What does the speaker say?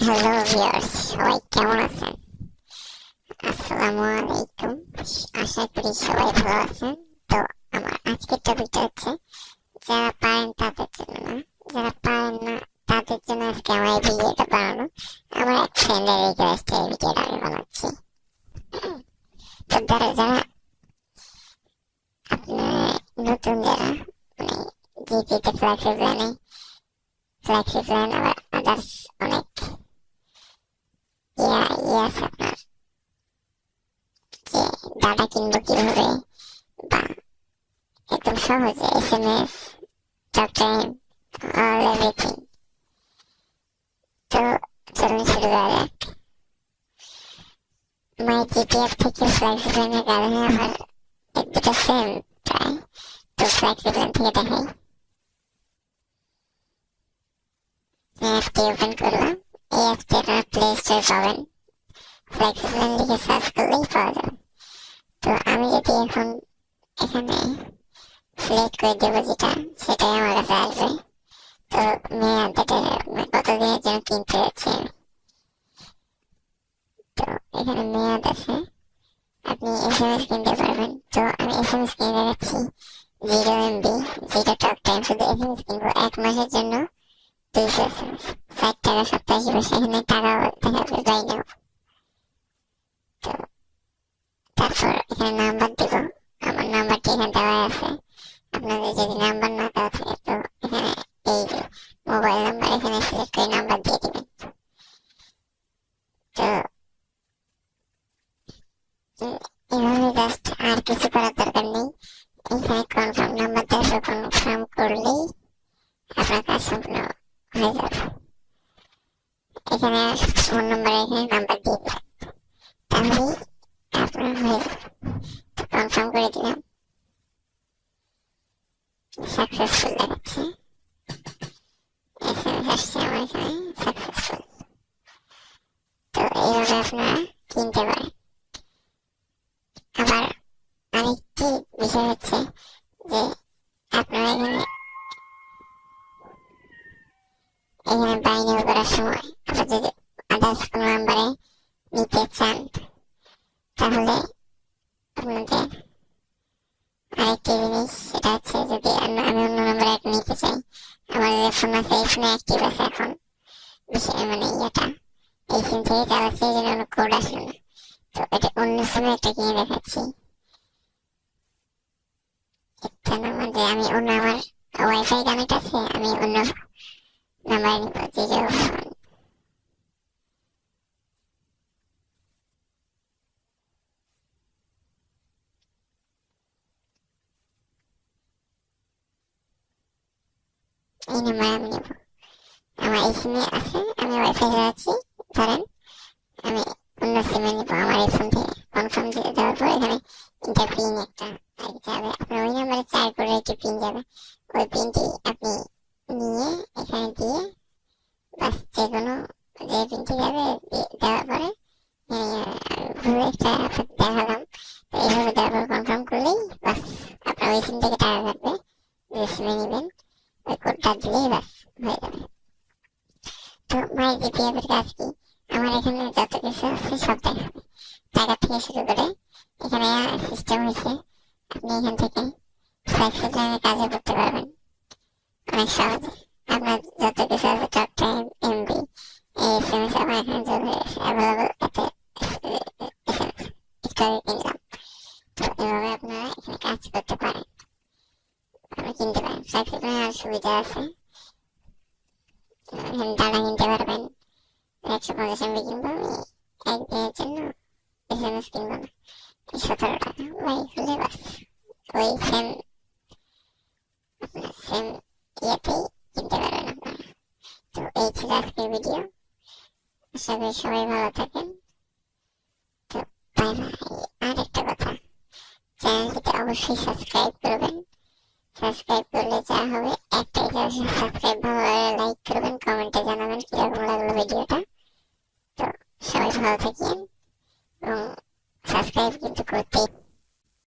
Hello viewers, সবাই কেমন আছেন? আসসালামু আলাইকুম। আশা করি সবাই ভালো আছেন। তো আমার আজকের টপিকটা হচ্ছে যারা পারেন তাদের জন্য না, যারা পারেন না তাদের জন্য আজকে আমার এই ভিডিওটা বানানো। আমার এক ফ্রেন্ডের রিকোয়েস্টে এই ভিডিওটা আমি বানাচ্ছি। তো যারা আপনার নতুন যারা মানে জিপিতে ফ্লেক্সি প্ল্যান আবার আদার্স অনেক আছে আপনার, যে ডাটা কিনবো কিভাবে বা একদম সহজে SMS, টকটাইম, অল এভরিথিং। তো চলুন শুরু করা যাক। মাই জিপিএফ থেকে ফ্লেক্সিপ্ল্যানের কারণে আমার এক দুটো সেম প্রায়। তো ফ্লেক্সিপ্ল্যান থেকে দেখাই। অ্যাপটি ওপেন করলাম। এই অ্যাপটি আপনারা প্লে স্টোরে পাবেন। ফ্লেক্সিপ্ল্যান লিখে সার্চ করলেই পাওয়া যাবে। তো আমি যদি এখন এখানে সিলেক্ট করে দেবো যেটা, সেটাই আমার কাছে আসবে। তো মেয়াদ কতদিনের জন্য কিনতে যাচ্ছি আমি। তো এখানে মেয়াদ আছে, আপনি SMS কিনতে পারবেন। তো আমি SMS কিনতে যাচ্ছি 0 MB, 0 টক টাইম। শুধু SMS কিনবো 1 মাসের জন্য, 200 SMS, 60 টাকা 87 পয়সা। এখানে টাকা দেখা যাবে বাই নাও। তো তারপর এখানে নাম্বার দিব। আমার নাম্বারটি এখানে দেওয়া আছে। আপনাদের যদি নাম্বার না দেওয়া থাকে তো এখানে এই যে মোবাইল নাম্বার এখানে সিলেক্ট করে নাম্বার দিয়ে দিবেন। তো এভাবে জাস্ট আর কিছু করার দরকার নেই। এখানে কনফার্ম নাম্বার দেওয়া, কনফার্ম করলেই আপনার কাজ সম্পূর্ণ হয়ে যাবে। এখানে ফোন নাম্বার এখানে নাম্বার দিয়ে দিবেন, তাহলেই আপনার হয়ে যাবে। তো কনফার্ম করে দিলাম, সাকসেসফুল দেখাচ্ছে। SMS আসছে আমার এখানে সাকসেসফুল। তো এইভাবে আপনারা কিনতে পারেন। আবার আরেকটি বিষয় হচ্ছে যে আপনারা এখানে বাই নাও করার সময় আপনারা যদি আদার্স কোনো নাম্বারে নিতে চান তাহলে আপনাদের আরেকটি জিনিস, সেটা হচ্ছে যদি আমি অন্য নাম্বারে নিতে চাই, আমার যে ফোন আছে এই ফোনে অ্যাক্টিভ আছে এখন বিষয় মানে এই সিম থেকে চালাচ্ছে, এই জন্য কোনো কোড আসলো না। তো এটা অন্য সিমে একটা কিনে দেখাচ্ছি। একটা নাম্বার যে আমি অন্য আমার ওয়াইফাই কানেক্ট আছে, আমি অন্য নাম্বার নিব 0 ফোন। এই নাম্বার আমি নেব। আমার এই সিমে আছে, আমি ওয়াইফাই চালাচ্ছি, ধরেন আমি অন্য সিমে নিব আমার এই ফোন থেকে। কনফার্ম দিয়ে দেওয়ার পর এখানে ইন্টার পিন একটা যাবে, আপনার ওই নাম্বারে 4 করে একটি পিন যাবে। ওই পিনটি আপনি নিয়ে এখানে দিয়ে বাস যে কোনো যে পিনটি যাবে দেওয়ার পরে ভুলে একটা দেখালাম। তো এইভাবে দেওয়ার পর কনফার্ম করলেই বাস আপনার ওই সিম থেকে টাকা কাটবে। যে সিমে নেবেন ওই কোডটা দিলেই বাস হয়ে যাবে। তো মাই জিপিএফ এর কাজ কি? আমার এখানে যত কিছু আছে সব দেখাবে, টাকা থেকে শুরু করে এখানে সিস্টেম হয়েছে। আপনি এখান থেকে ফ্লেক্সিপ্ল্যানের কাজও করতে পারবেন অনেক সহজে। আপনার যত কিছু আছে টক টাইম, এমবি, SMS আমার এখানে যোগ হয়ে গেছে অ্যাভেলেবল। এতে SMS একটু আগে কিনলাম। তো এভাবে আপনারা এখানে কাজ করতে পারেন, আপনি কিনতে পারেন। ফ্লেক্সিপ্ল্যানের আর সুবিধা আছে, এখানে ডাটা কিনতে পারবেন। 150 MB কিনবো আমি একদিনের জন্য, SMS কিনবো না, 17 টাকা বাই হলে বাস ওই সেম আপনার সেম ইয়েতেই কিনতে পারবেন আপনারা। তো এই ছিল আজকের ভিডিও। আশা করি সবাই ভালো থাকেন। তো বাই বাই। আর একটা কথা, চ্যানেলটিতে অবশ্যই সাবস্ক্রাইব করবেন। সাবস্ক্রাইব করলে যা হবে একটাই, সাবস্ক্রাইব ভালো লাগলে লাইক করবেন, কমেন্টে জানাবেন কিরকম লাগলো ভিডিওটা। তো সবাই ভালো থাকেন এবং সাবস্ক্রাইব কিন্তু করতেই